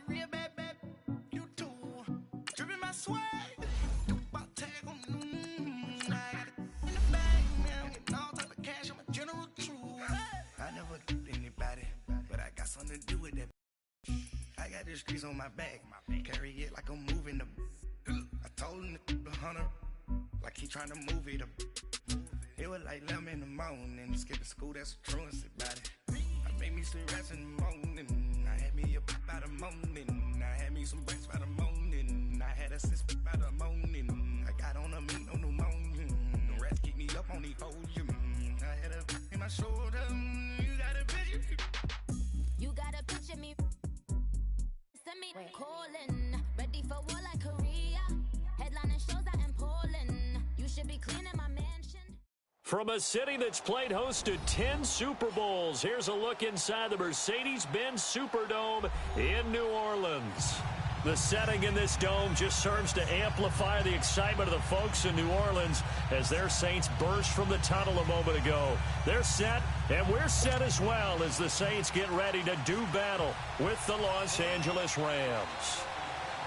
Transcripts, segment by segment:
real bad, bad. You too. Dripping my swag. About tag on. I got it in the bag, man. I'm getting all type of cash. I'm a general true. I never did anybody, but I got something to do with that. I got the streets on my back. Carry it like I'm moving the. I told him the 100, like he trying to move it up. It was like 11 in the morning. Skipping school, that's a truancy about it. I made me some rats in the morning. I had me a pop out of morning. I had me some breaks by the morning. I had a six by the morning. I got on a meat, no pneumonia. The rats keep me up on the podium. I had a in my shoulder. You got a picture. You got a picture me. Send me calling. Ready for war like Korea. Headlining shows out in Poland. You should be cleaning my mansion. From a city that's played host to 10 Super Bowls, here's a look inside the Mercedes-Benz Superdome in New Orleans. The setting in this dome just serves to amplify the excitement of the folks in New Orleans as their Saints burst from the tunnel a moment ago. They're set, and we're set as well as the Saints get ready to do battle with the Los Angeles Rams.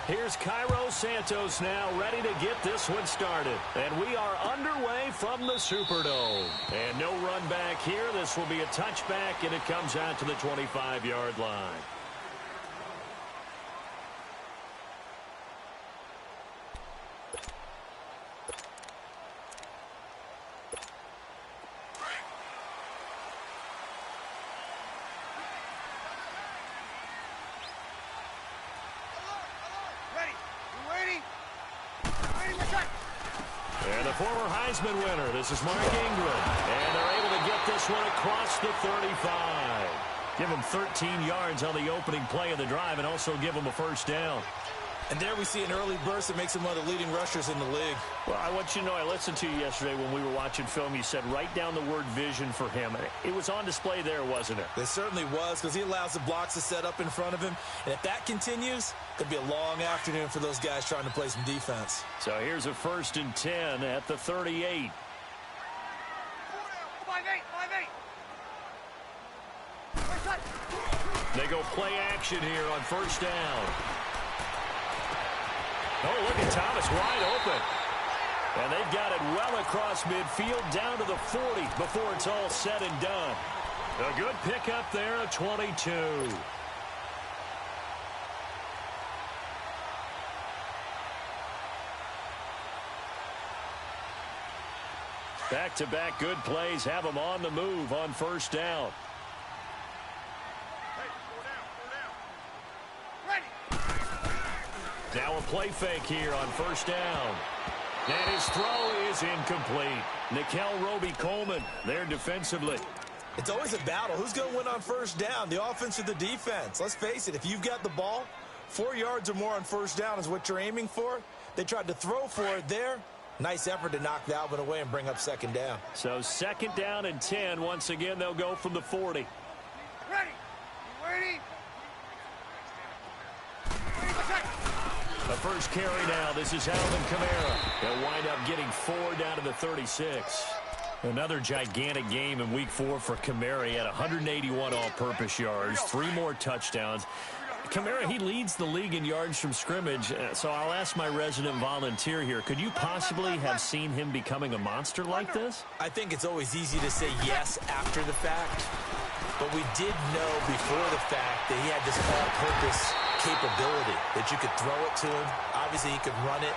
Here's Cairo Santos now ready to get this one started. And we are underway from the Superdome. And no run back here. This will be a touchback, and it comes out to the 25-yard line. And the former Heisman winner, this is Mark Ingram. And they're able to get this one across the 35. Give him 13 yards on the opening play of the drive and also give him a first down. And there we see an early burst that makes him one of the leading rushers in the league. Well, I want you to know, I listened to you yesterday when we were watching film. You said write down the word vision for him. It was on display there, wasn't it? It certainly was, because he allows the blocks to set up in front of him. And if that continues, it could be a long afternoon for those guys trying to play some defense. So here's a 1st and 10 at the 38. 5-8. They go play action here on first down. Oh, look at Thomas wide open. And they've got it well across midfield down to the 40 before it's all said and done. A good pickup there at 22. Back-to-back good plays have them on the move on first down. Now a play fake here on first down. And his throw is incomplete. Nickel Roby-Coleman there defensively. It's always a battle. Who's going to win on first down, the offense or the defense? Let's face it, if you've got the ball, 4 yards or more on first down is what you're aiming for. They tried to throw for it there. Nice effort to knock that one away and bring up second down. So 2nd down and 10. Once again, they'll go from the 40. Ready? The first carry now. This is Alvin Kamara. They'll wind up getting 4 down to the 36. Another gigantic game in Week 4 for Kamara. He had 181 all-purpose yards, 3 more touchdowns. Kamara, he leads the league in yards from scrimmage, so I'll ask my resident volunteer here. Could you possibly have seen him becoming a monster like this? I think it's always easy to say yes after the fact, but we did know before the fact that he had this all-purpose capability, that you could throw it to him. Obviously, he could run it.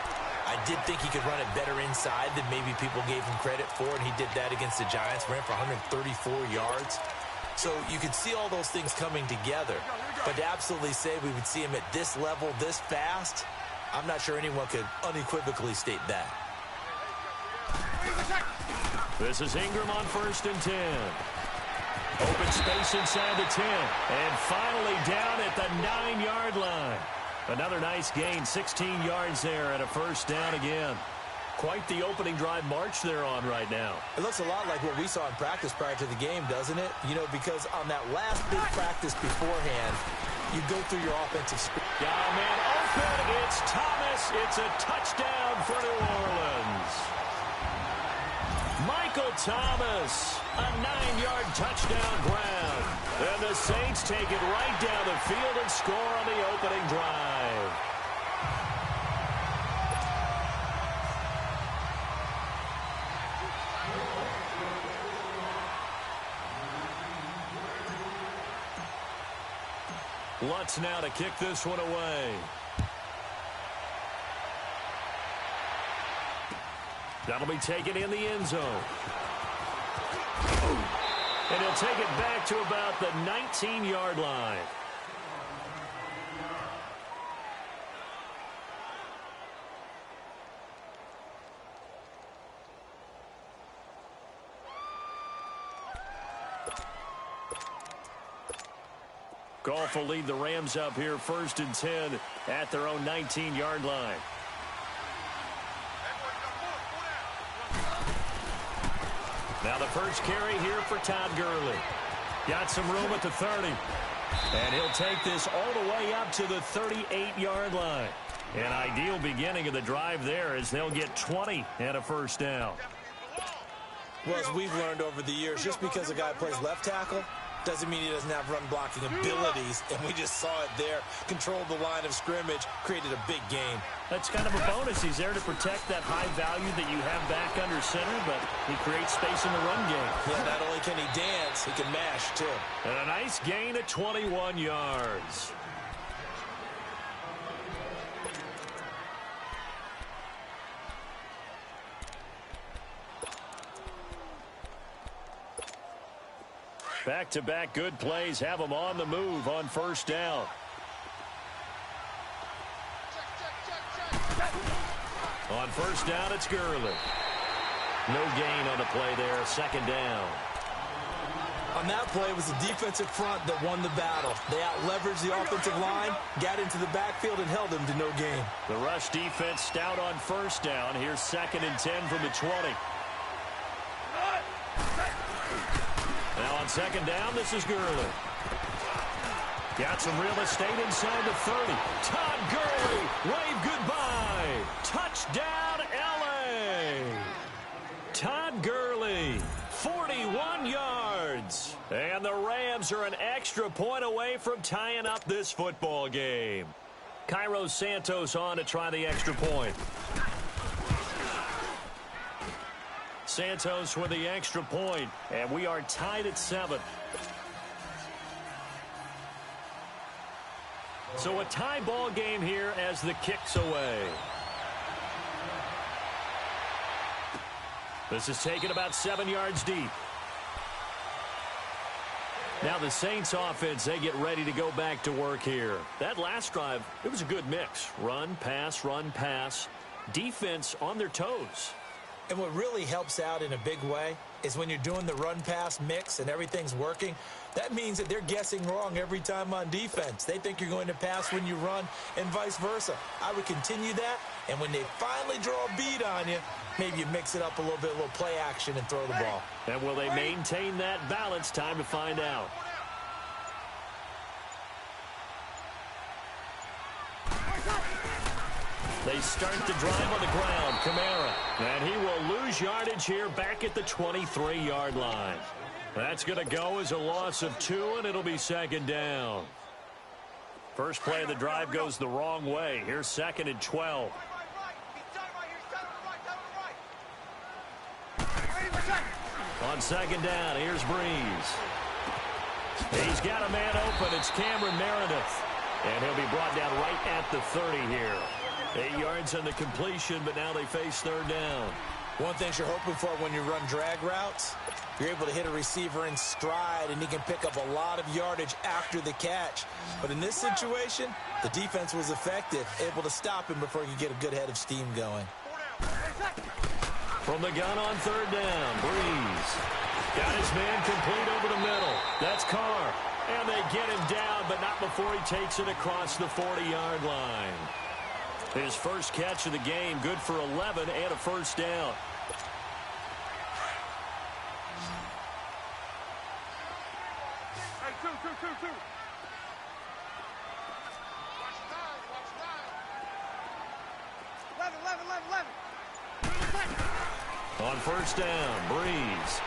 I did think he could run it better inside than maybe people gave him credit for, and he did that against the Giants, ran for 134 yards. So you could see all those things coming together. But to absolutely say we would see him at this level this fast, I'm not sure anyone could unequivocally state that. This is Ingram on 1st and 10. Open space inside the 10. And finally down at the 9-yard line. Another nice gain, 16 yards there and a first down again. Quite the opening drive march they're on right now. It looks a lot like what we saw in practice prior to the game, doesn't it? You know, because on that last big practice beforehand, you go through your offensive sprint. Yeah, man, open. It's Thomas. It's a touchdown for New Orleans. Michael Thomas, a 9-yard touchdown grab. And the Saints take it right down the field and score on the opening drive. Lutz now to kick this one away. That'll be taken in the end zone. And he'll take it back to about the 19-yard line. Goff will lead the Rams up here 1st and 10 at their own 19-yard line. Now the first carry here for Todd Gurley. Got some room at the 30. And he'll take this all the way up to the 38-yard line. An ideal beginning of the drive there as they'll get 20 and a first down. Well, as we've learned over the years, just because a guy plays left tackle doesn't mean he doesn't have run-blocking abilities, and we just saw it there. Controlled the line of scrimmage, created a big gain. That's kind of a bonus. He's there to protect that high value that you have back under center, but he creates space in the run game. Yeah, not only can he dance, he can mash, too. And a nice gain of 21 yards. Back-to-back good plays have them on the move on first down. On first down, it's Gurley. No gain on the play there, 2nd down. On that play, it was the defensive front that won the battle. They out-leveraged the offensive line, got into the backfield, and held them to no gain. The rush defense stout on first down. Here's 2nd and 10 from the 20. Now on 2nd down, this is Gurley. Got some real estate inside the 30. Todd Gurley, wave goodbye. Touchdown, L.A. Todd Gurley, 41 yards. And the Rams are an extra point away from tying up this football game. Cairo Santos on to try the extra point. Santos with the extra point, and we are tied at 7. So a tie ball game here as the kick's away. This is taken about 7 yards deep. Now the Saints offense, they get ready to go back to work here. That last drive, it was a good mix. Run, pass, defense on their toes. And what really helps out in a big way is when you're doing the run-pass mix and everything's working, that means that they're guessing wrong every time on defense. They think you're going to pass when you run and vice versa. I would continue that, and when they finally draw a bead on you, maybe you mix it up a little bit, a little play action and throw the ball. And will they maintain that balance? Time to find out. They start the drive on the ground. Kamara. And he will lose yardage here back at the 23-yard line. That's going to go as a loss of 2, and it'll be 2nd down. First play of the drive goes the wrong way. Here's 2nd and 12. On 2nd down, here's Breeze. He's got a man open. It's Cameron Meredith. And he'll be brought down right at the 30 here. 8 yards on the completion, but now they face 3rd down. One thing you're hoping for when you run drag routes, you're able to hit a receiver in stride, and he can pick up a lot of yardage after the catch. But in this situation, the defense was effective, able to stop him before he could get a good head of steam going. From the gun on 3rd down, Breeze. Got his man complete over the middle. That's Carr. And they get him down, but not before he takes it across the 40-yard line. His first catch of the game, good for 11 and a first down. Hey, two. Watch 11. On first down, Breeze.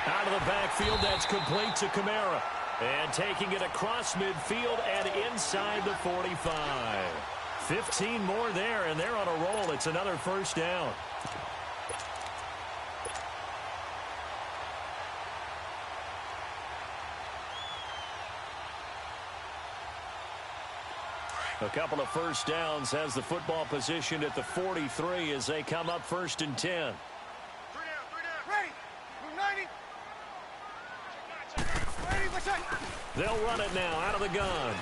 Out of the backfield, that's complete to Kamara. And taking it across midfield and inside the 45. 15 more there, and they're on a roll. It's another first down. A couple of first downs has the football positioned at the 43 as they come up first and 10. 3 down. Ready. Move 90. Ready, what's that? They'll run it now out of the gun.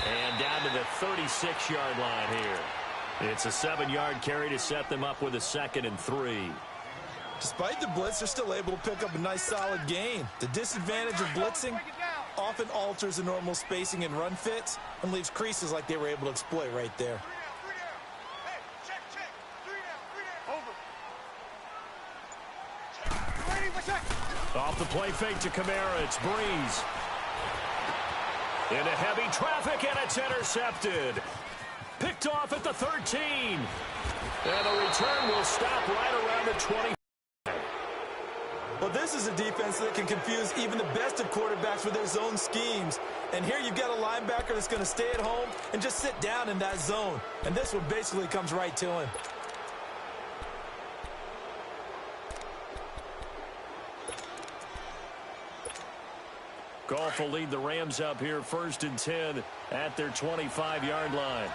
And down to the 36-yard line here. It's a 7-yard carry to set them up with a 2nd and 3. Despite the blitz, they're still able to pick up a nice solid gain. The disadvantage of blitzing often alters the normal spacing and run fits and leaves creases like they were able to exploit right there. 3 down. Hey, check. 3 down. Ready, what's that? Off the play fake to Kamara, it's Breeze. Into heavy traffic, and it's intercepted. Picked off at the 13. And the return will stop right around the 20. Well, this is a defense that can confuse even the best of quarterbacks with their zone schemes. And here you've got a linebacker that's going to stay at home and just sit down in that zone. And this one basically comes right to him. Goff will lead the Rams up here first and 10 at their 25-yard line.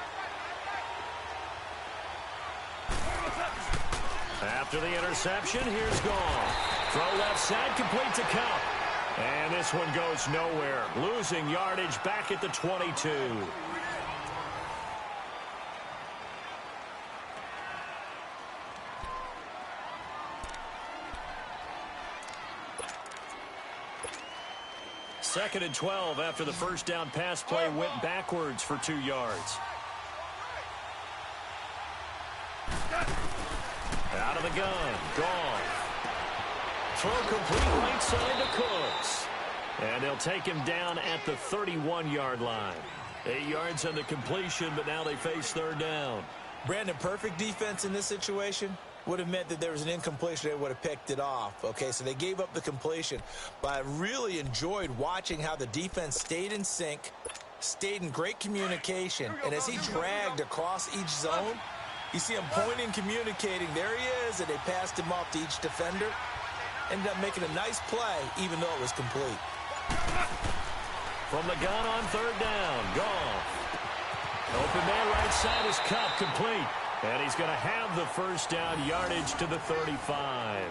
After the interception, here's Goff. Throw left side, complete to Cup. And this one goes nowhere. Losing yardage back at the 22. Second and 12 after the first down pass play went backwards for 2 yards. Out of the gun, Goff. Throw complete right side to Cooks. And they'll take him down at the 31-yard line. 8 yards on the completion, but now they face third down. Brandon, perfect defense in this situation would have meant that there was an incompletion. They would have picked it off. Okay, so they gave up the completion. But I really enjoyed watching how the defense stayed in sync, stayed in great communication. And as he dragged across each zone, you see him pointing, communicating. There he is, and they passed him off to each defender. Ended up making a nice play, even though it was complete. From the gun on third down, Goff. Open man right side is Cup, complete. And he's going to have the first down, yardage to the 35.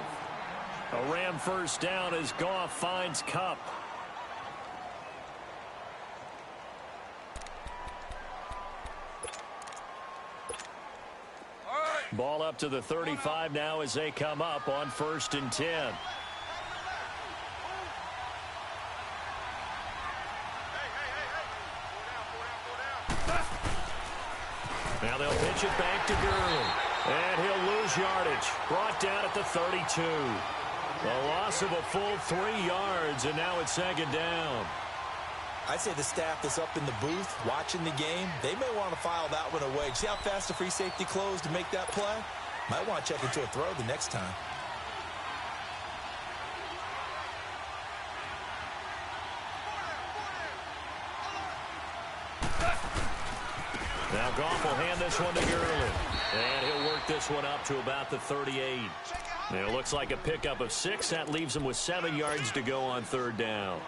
A Ram first down as Goff finds Cup. Ball up to the 35 now as they come up on first and 10. Now they'll pitch it back to Gurley. And he'll lose yardage. Brought down at the 32. A loss of a full 3 yards, and now it's second down. I'd say the staff that's up in the booth watching the game, they may want to file that one away. See how fast the free safety closed to make that play? Might want to check into a throw the next time. Now Goff will hand this one to Gurley. And he'll work this one up to about the 38. And it looks like a pickup of 6. That leaves him with 7 yards to go on third down.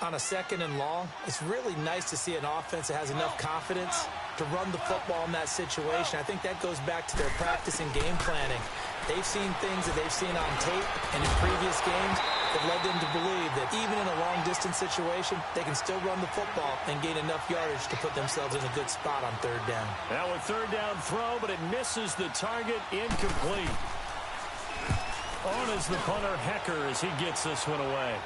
On a second and long, it's really nice to see an offense that has enough confidence to run the football in that situation. I think that goes back to their practice and game planning. They've seen things that they've seen on tape and in previous games that led them to believe that even in a long-distance situation, they can still run the football and gain enough yardage to put themselves in a good spot on third down. Now a third down throw, but it misses the target, incomplete. On is the punter, Hecker, as he gets this one away.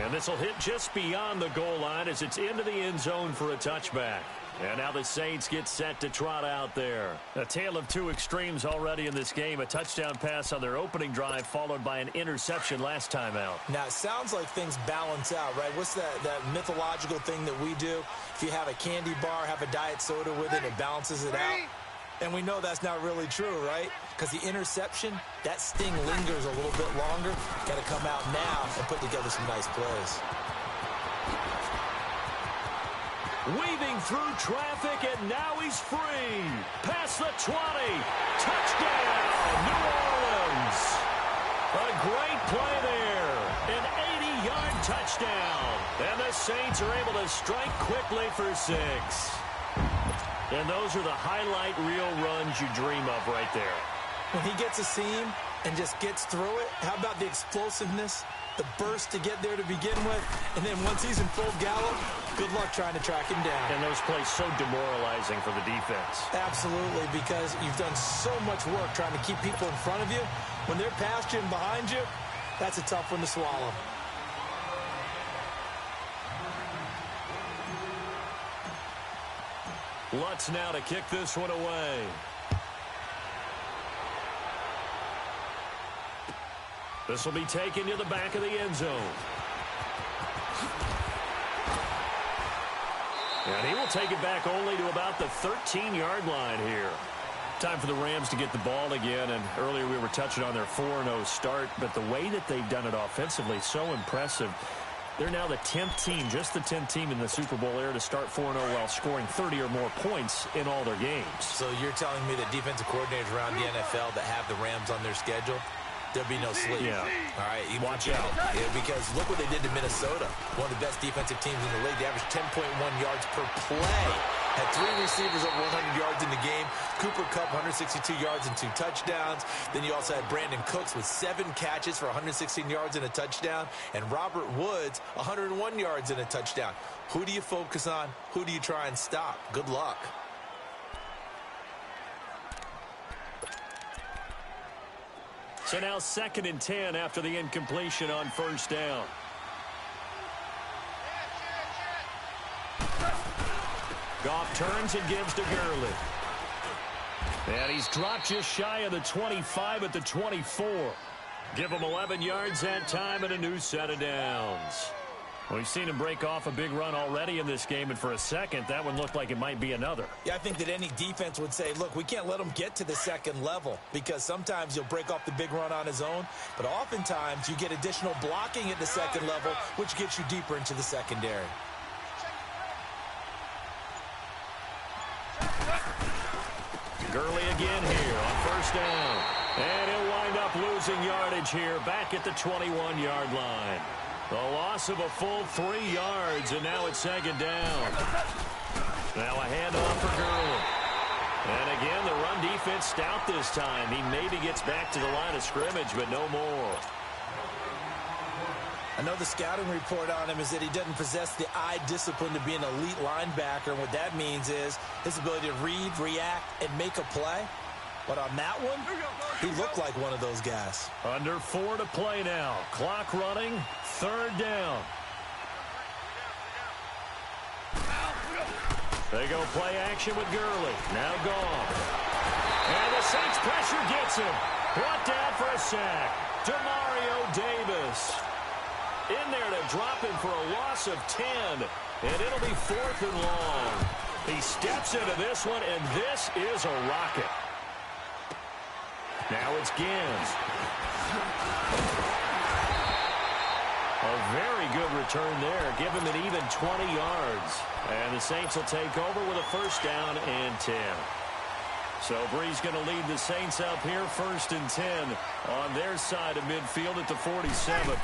And this will hit just beyond the goal line as it's into the end zone for a touchback. And now the Saints get set to trot out there. A tale of two extremes already in this game. A touchdown pass on their opening drive followed by an interception last time out. Now, it sounds like things balance out, right? What's that mythological thing that we do? If you have a candy bar, have a diet soda with it, it balances it out. And we know that's not really true, right? Because the interception, that sting lingers a little bit longer. Got to come out now and put together some nice plays. Weaving through traffic, and now he's free. Past the 20. Touchdown, New Orleans. A great play there. An 80-yard touchdown. And the Saints are able to strike quickly for 6. And those are the highlight reel runs you dream of right there. When he gets a seam and just gets through it, how about the explosiveness, the burst to get there to begin with, and then once he's in full gallop, good luck trying to track him down. And those plays so demoralizing for the defense. Absolutely, because you've done so much work trying to keep people in front of you. When they're past you and behind you, that's a tough one to swallow. Lutz now to kick this one away. This will be taken to the back of the end zone. And he will take it back only to about the 13-yard line here. Time for the Rams to get the ball again, and earlier we were touching on their 4-0 start, but the way that they've done it offensively, so impressive. They're now the 10th team, just the 10th team in the Super Bowl era to start 4-0 while scoring 30 or more points in all their games. So you're telling me that defensive coordinators around the NFL that have the Rams on their schedule, there'll be no sleep. Yeah. All right. Watch out. Yeah, because look what they did to Minnesota. One of the best defensive teams in the league. They averaged 10.1 yards per play. Had 3 receivers over 100 yards in the game. Cooper Kupp, 162 yards and 2 touchdowns. Then you also had Brandon Cooks with 7 catches for 116 yards and a touchdown. And Robert Woods, 101 yards and a touchdown. Who do you focus on? Who do you try and stop? Good luck. So now 2nd and 10 after the incompletion on first down. Goff turns and gives to Gurley. And he's dropped just shy of the 25 at the 24. Give him 11 yards that time and a new set of downs. We've seen him break off a big run already in this game, and for a second, that one looked like it might be another. Yeah, I think that any defense would say, look, we can't let him get to the second level because sometimes he'll break off the big run on his own, but oftentimes you get additional blocking at the second level, which gets you deeper into the secondary. Gurley again here on first down. And he'll wind up losing yardage here back at the 21-yard line. The loss of a full 3 yards, and now it's 2nd down. Now a handoff for Gurley. And again, the run defense stout this time. He maybe gets back to the line of scrimmage, but no more. I know the scouting report on him is that he doesn't possess the eye discipline to be an elite linebacker. And what that means is his ability to read, react, and make a play. But on that one, he looked like one of those guys. Under 4 to play now. Clock running. 3rd down. They go play action with Gurley. Now gone. And the Saints pressure gets him. Brought down for a sack. Demario Davis. In there to drop him for a loss of 10. And it'll be 4th and long. He steps into this one, and this is a rocket. Now it's Gins. A very good return there. Give him an even 20 yards. And the Saints will take over with a 1st down and 10. So Brees going to lead the Saints up here 1st and 10 on their side of midfield at the 47.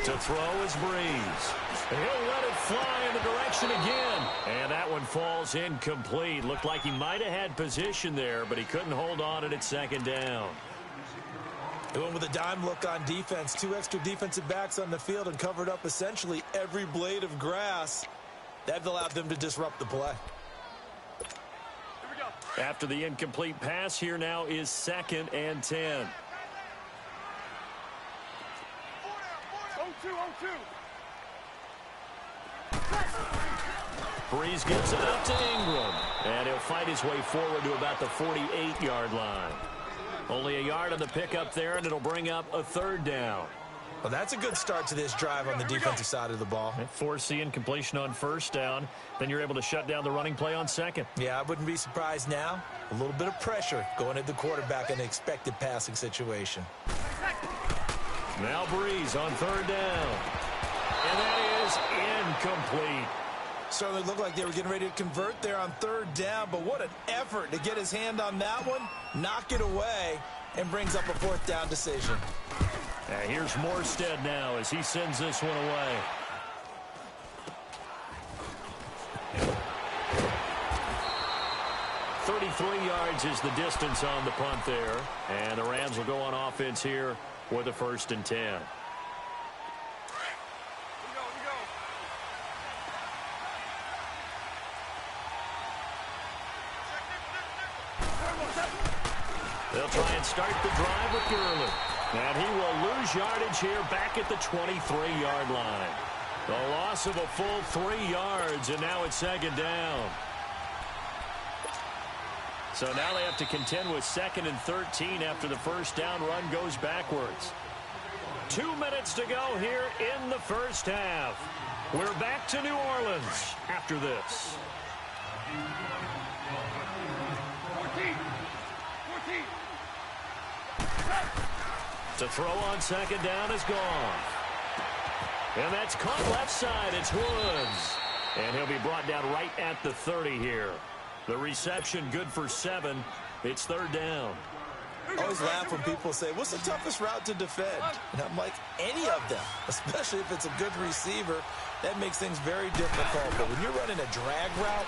To throw is Brees. He'll let it fly in the direction again. And that one falls incomplete. Looked like he might have had position there, but he couldn't hold on it at 2nd down. They went with a dime look on defense. 2 extra defensive backs on the field and covered up essentially every blade of grass. That allowed them to disrupt the play. After the incomplete pass, here now is 2nd and 10. 0-2. Brees gives it up to Ingram. And he'll fight his way forward to about the 48-yard line. Only a yard on the pickup there, and it'll bring up a 3rd down. Well, that's a good start to this drive on the defensive side of the ball. Force the incompletion on first down. Then you're able to shut down the running play on second. Yeah, I wouldn't be surprised now. A little bit of pressure going at the quarterback in an expected passing situation. Now Breeze on third down. And that is incomplete. Certainly looked like they were getting ready to convert there on third down, but what an effort to get his hand on that one, knock it away, and brings up a fourth down decision. Here's Morstead now as he sends this one away. .33 yards is the distance on the punt there. And the Rams will go on offense here with a 1st and 10. They'll try and start the drive with Gurley. And he will lose yardage here back at the 23-yard line. The loss of a full 3 yards, and now it's 2nd down. So now they have to contend with 2nd and 13 after the first down run goes backwards. 2 minutes to go here in the first half. We're back to New Orleans after this. 14. To throw on 2nd down is gone. And that's caught left side. It's Woods. And he'll be brought down right at the 30 here. The reception good for 7. It's 3rd down. I always laugh when people say, what's the toughest route to defend? And I'm like, any of them, especially if it's a good receiver. That makes things very difficult. But when you're running a drag route,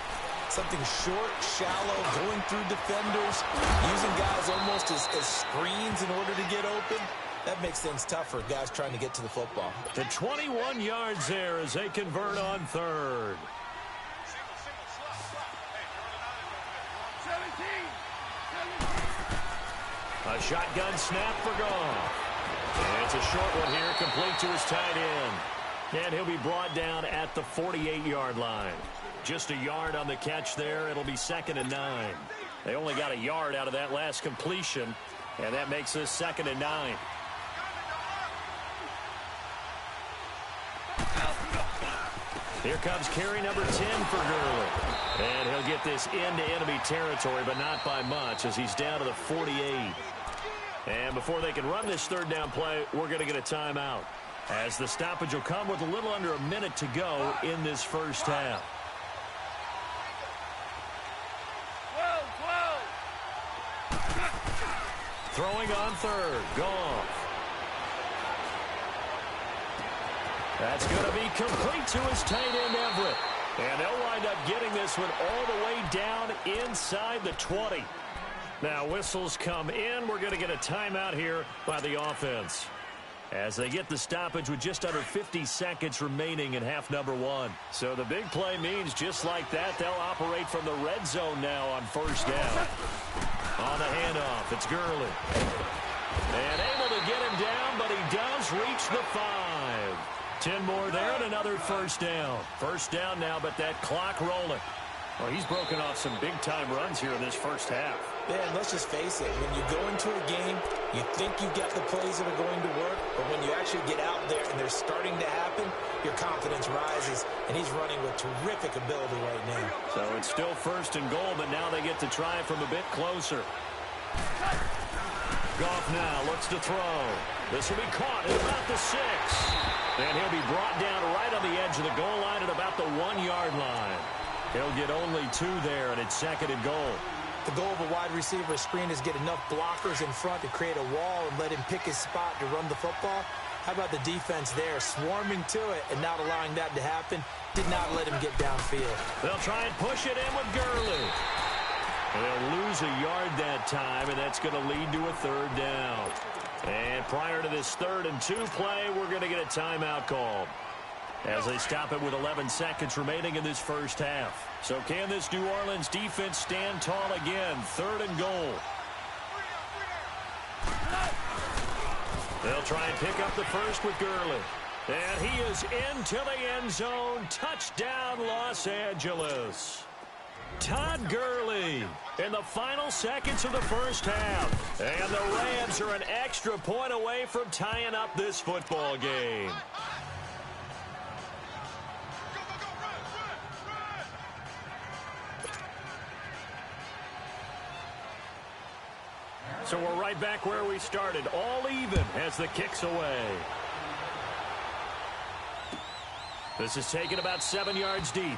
something short, shallow, going through defenders, using guys almost as screens in order to get open, that makes things tough for guys trying to get to the football. To 21 yards there as they convert on 3rd. 17. A shotgun snap for Goff. And it's a short one here, complete to his tight end. And he'll be brought down at the 48-yard line. Just a yard on the catch there. It'll be 2nd and 9. They only got a yard out of that last completion, and that makes this 2nd and 9. Here comes carry number 10 for Gurley. And he'll get this into enemy territory, but not by much as he's down to the 48. And before they can run this 3rd down play, we're going to get a timeout, as the stoppage will come with a little under a minute to go in this first half. 12. Throwing on 3rd. Goff. That's going to be complete to his tight end, Everett. And they'll wind up getting this one all the way down inside the 20. Now whistles come in. We're going to get a timeout here by the offense, as they get the stoppage with just under 50 seconds remaining in half number 1. So the big play means just like that, they'll operate from the red zone now on 1st down. On the handoff, it's Gurley. And able to get him down, but he does reach the 5. 10 more there and another 1st down. 1st down now, but that clock rolling. Well, he's broken off some big-time runs here in this first half. Yeah, and let's just face it. When you go into a game, you think you've got the plays that are going to work, but when you actually get out there and they're starting to happen, your confidence rises, and he's running with terrific ability right now. So it's still 1st and goal, but now they get to try from a bit closer. Goff now looks to throw. This will be caught at about the 6. And he'll be brought down right on the edge of the goal line at about the 1-yard line. He'll get only 2 there, and it's 2nd and goal. The goal of a wide receiver screen is get enough blockers in front to create a wall and let him pick his spot to run the football. How about the defense there, swarming to it and not allowing that to happen? Did not let him get downfield. They'll try and push it in with Gurley. And they'll lose a yard that time, and that's going to lead to a 3rd down. And prior to this 3rd and 2 play, we're going to get a timeout called, as they stop it with 11 seconds remaining in this first half. So can this New Orleans defense stand tall again? 3rd and goal. They'll try and pick up the first with Gurley. And he is into the end zone. Touchdown, Los Angeles. Todd Gurley in the final seconds of the first half. And the Rams are an extra point away from tying up this football game. So we're right back where we started, all even as the kick's away. This is taken about 7 yards deep.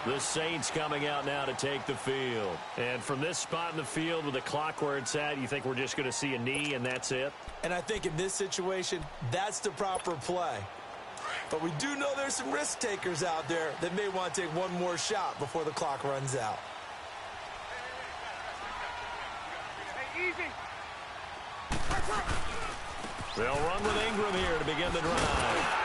The Saints coming out now to take the field. And from this spot in the field with the clock where it's at, you think we're just going to see a knee and that's it? And I think in this situation, that's the proper play. But we do know there's some risk takers out there that may want to take one more shot before the clock runs out. Hey, easy. They'll run with Ingram here to begin the drive.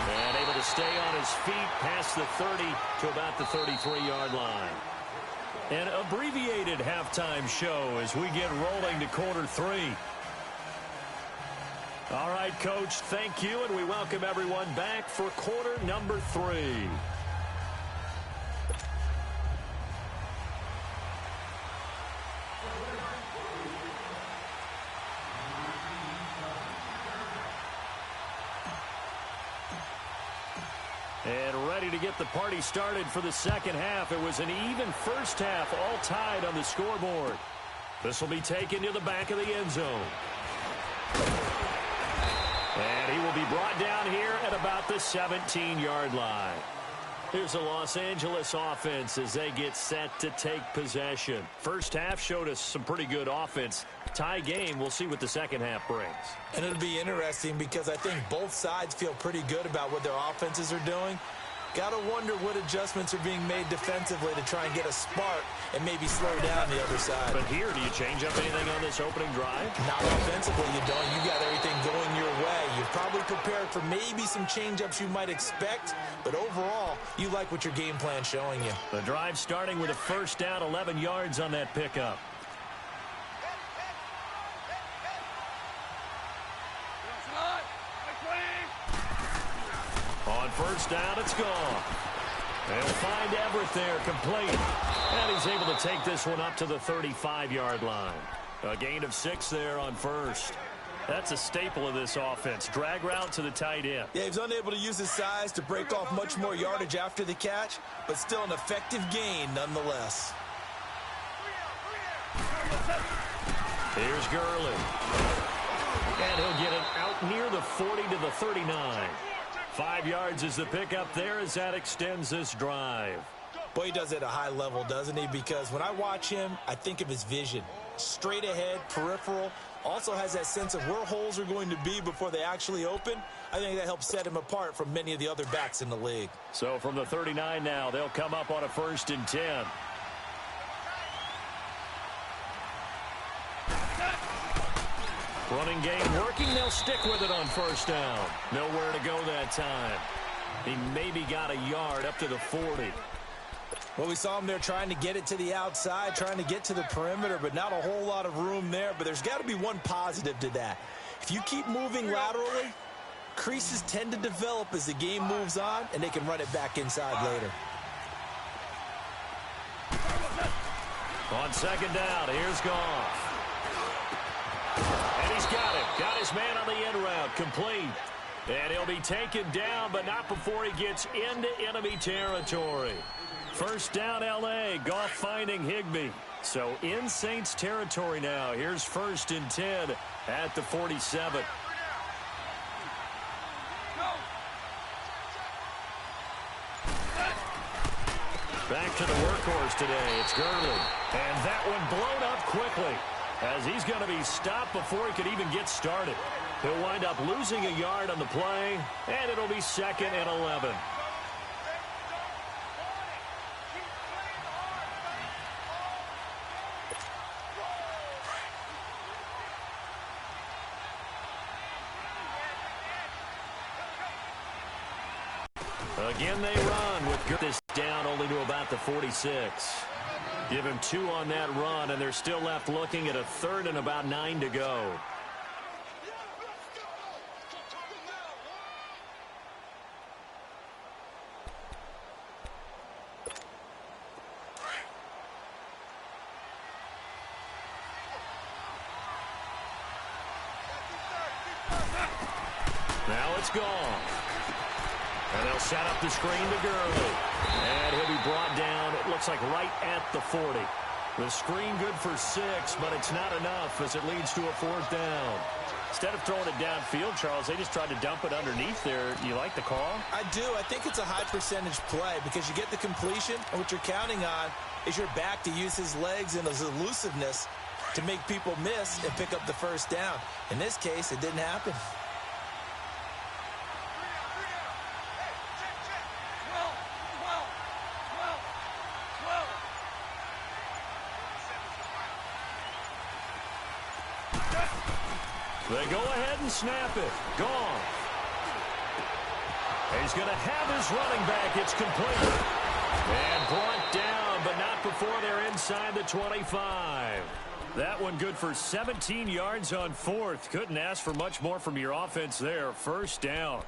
And able to stay on his feet past the 30 to about the 33-yard line. An abbreviated halftime show as we get rolling to quarter 3. All right, Coach, thank you, and we welcome everyone back for quarter number 3. And ready to get the party started for the second half. It was an even first half, all tied on the scoreboard. This will be taken to the back of the end zone. And he will be brought down here at about the 17-yard line. Here's the Los Angeles offense as they get set to take possession. First half showed us some pretty good offense. Tie game, we'll see what the second half brings. And it'll be interesting because I think both sides feel pretty good about what their offenses are doing. Got to wonder what adjustments are being made defensively to try and get a spark and maybe slow down the other side. But here, do you change up anything on this opening drive? Not offensively, you don't. You got everything going your way. You've probably prepared for maybe some change-ups you might expect, but overall, you like what your game plan's showing you. The drive starting with a first down, 11 yards on that pickup. On first down, it's gone. They'll find Everett there, complete. And he's able to take this one up to the 35-yard line. A gain of 6 there on first. That's a staple of this offense. Drag route to the tight end. Yeah, he's unable to use his size to break off much more yardage after the catch, but still an effective gain nonetheless. Here's Gurley. And he'll get it out near the 40 to the 39. 5 yards is the pickup there as that extends this drive. Boy, he does it at a high level, doesn't he? Because when I watch him, I think of his vision. Straight ahead, peripheral. Also has that sense of where holes are going to be before they actually open. I think that helps set him apart from many of the other backs in the league. So from the 39 now, they'll come up on a 1st and 10. Running game working. They'll stick with it on first down. Nowhere to go that time. He maybe got a yard up to the 40. Well, we saw him there trying to get it to the outside, trying to get to the perimeter, but not a whole lot of room there. But there's got to be one positive to that. If you keep moving laterally, creases tend to develop as the game moves on, and they can run it back inside later. On second down, here's Goff. And he's got it. Got his man on the end route, complete. And he'll be taken down, but not before he gets into enemy territory. First down, L.A. Goff finding Higbee. So in Saints territory now. Here's 1st and 10 at the 47. Back to the workhorse today. It's Gurley. And that one blown up quickly as he's going to be stopped before he could even get started. He'll wind up losing a yard on the play, and it'll be 2nd and 11. Again, they run with this down only to about the 46. Give him 2 on that run, and they're still left looking at a 3rd and about 9 to go. Now it's gone. And they'll set up the screen to Gurley. And he'll be brought down, it looks like right at the 40. The screen good for 6, but it's not enough as it leads to a 4th down. Instead of throwing it downfield, Charles, they just tried to dump it underneath there. You like the call? I do. I think it's a high percentage play because you get the completion, and what you're counting on is your back to use his legs and his elusiveness to make people miss and pick up the 1st down. In this case, it didn't happen. They go ahead and snap it. Gone. He's going to have his running back. It's complete. And brought down, but not before they're inside the 25. That one good for 17 yards on 4th. Couldn't ask for much more from your offense there. 1st down.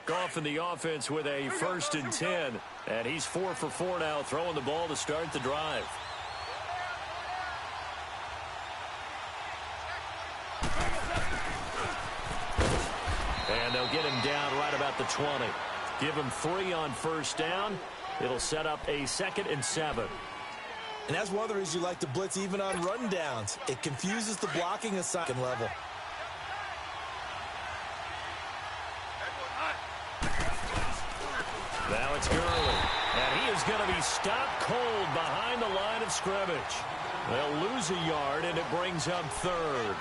Goff in the offense with a 1st and 10. And he's 4 for 4 now, throwing the ball to start the drive. And they'll get him down right about the 20. Give him 3 on 1st down. It'll set up a 2nd and 7. And that's one of the reasons you like to blitz even on rundowns. It confuses the blocking assignment level. Now it's Gurley. And he is going to be stopped cold behind the line of scrimmage. They'll lose a yard, and it brings up 3rd.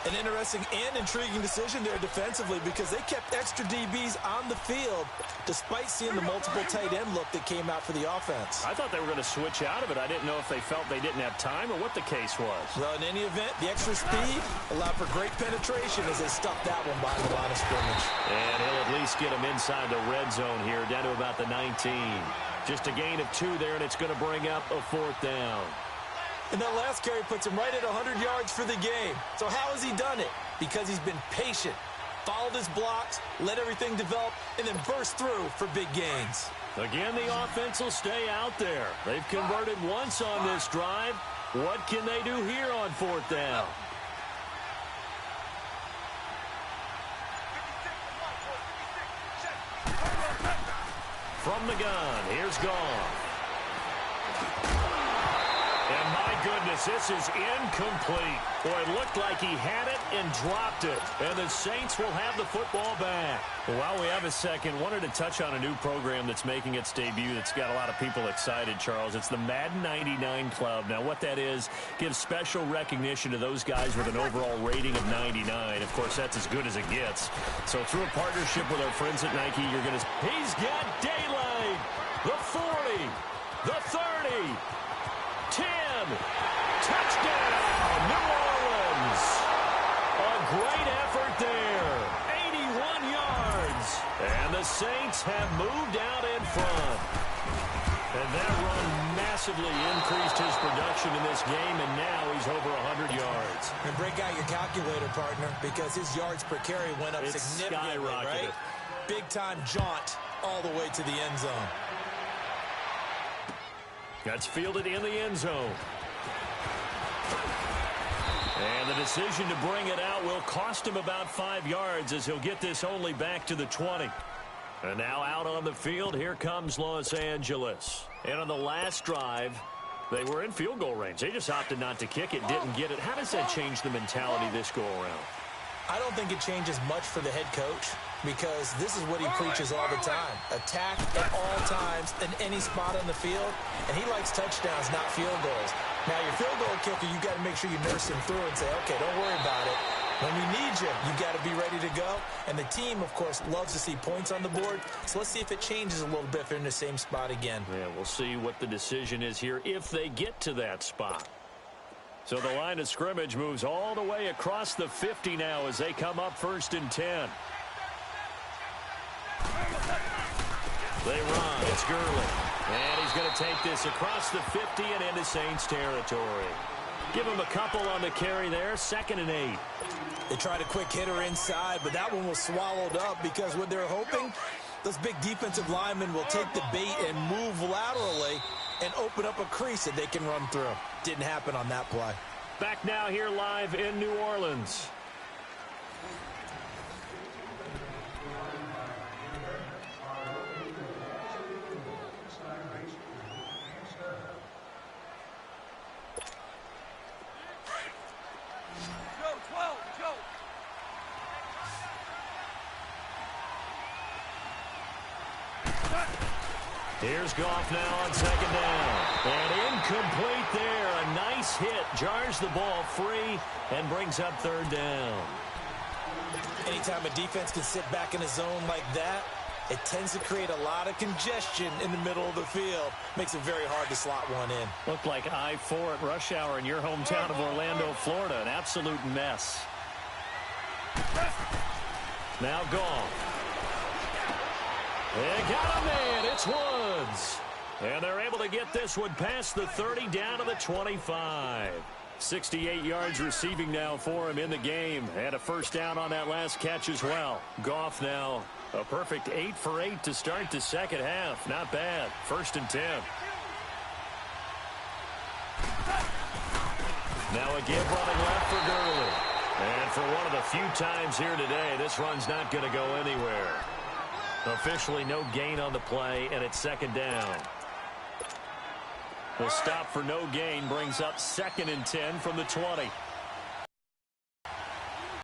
An interesting and intriguing decision there defensively because they kept extra DBs on the field despite seeing the multiple tight end look that came out for the offense. I thought they were going to switch out of it. I didn't know if they felt they didn't have time or what the case was. Well, in any event, the extra speed allowed for great penetration as they stuffed that one behind the line of scrimmage. And he'll at least get him inside the red zone here, down to about the 19. Just a gain of 2 there, and it's going to bring up a 4th down. And that last carry puts him right at 100 yards for the game. So how has he done it? Because he's been patient, followed his blocks, let everything develop, and then burst through for big gains. Again, the offense will stay out there. They've converted once on this drive. What can they do here on 4th down? From the gun, here's Goff. And my goodness, this is incomplete. Boy, it looked like he had it and dropped it. And the Saints will have the football back. Well, while we have a second, wanted to touch on a new program that's making its debut that's got a lot of people excited, Charles. It's the Madden 99 Club. Now, what that is, gives special recognition to those guys with an overall rating of 99. Of course, that's as good as it gets. So through a partnership with our friends at Nike, you're going to... He's got daylight! The 40! The 30! 10, touchdown, New Orleans. A great effort there, 81 yards. And the Saints have moved out in front. And that run massively increased his production in this game, and now he's over 100 yards. And break out your calculator, partner, because his yards per carry went up significantly, right? Big-time jaunt all the way to the end zone. That's fielded in the end zone. And the decision to bring it out will cost him about 5 yards as he'll get this only back to the 20. And now out on the field, here comes Los Angeles. And on the last drive, they were in field goal range. They just opted not to kick it, didn't get it. How does that change the mentality this go-around? I don't think it changes much for the head coach because this is what he preaches all the time. Attack at all times in any spot on the field, and he likes touchdowns, not field goals. Now, your field goal kicker, you got to make sure you nurse him through and say, okay, don't worry about it. When we need you, you got to be ready to go. And the team, of course, loves to see points on the board. So let's see if it changes a little bit if they're in the same spot again. Yeah, we'll see what the decision is here if they get to that spot. So the line of scrimmage moves all the way across the 50 now as they come up 1st and 10. They run. It's Gurley. And he's going to take this across the 50 and into Saints territory. Give him a couple on the carry there. 2nd and 8. They tried a quick hitter inside, but that one was swallowed up because what they're hoping, those big defensive linemen will take the bait and move laterally and open up a crease that they can run through. Didn't happen on that play. Back now here live in New Orleans. Here's Goff now on second down. And incomplete there. A nice hit. Jars the ball free and brings up third down. Anytime a defense can sit back in a zone like that, it tends to create a lot of congestion in the middle of the field. Makes it very hard to slot one in. Looked like I-4 at rush hour in your hometown of Orlando, Florida. An absolute mess. Now Goff. They got a man. It's Woods. And they're able to get this one past the 30 down to the 25. 68 yards receiving now for him in the game. And a first down on that last catch as well. Goff now a perfect 8 for 8 to start the second half. Not bad. 1st and 10. Now a give running left for Gurley. And for one of the few times here today, this run's not going to go anywhere. Officially no gain on the play, and it's second down. The stop for no gain brings up 2nd and 10 from the 20.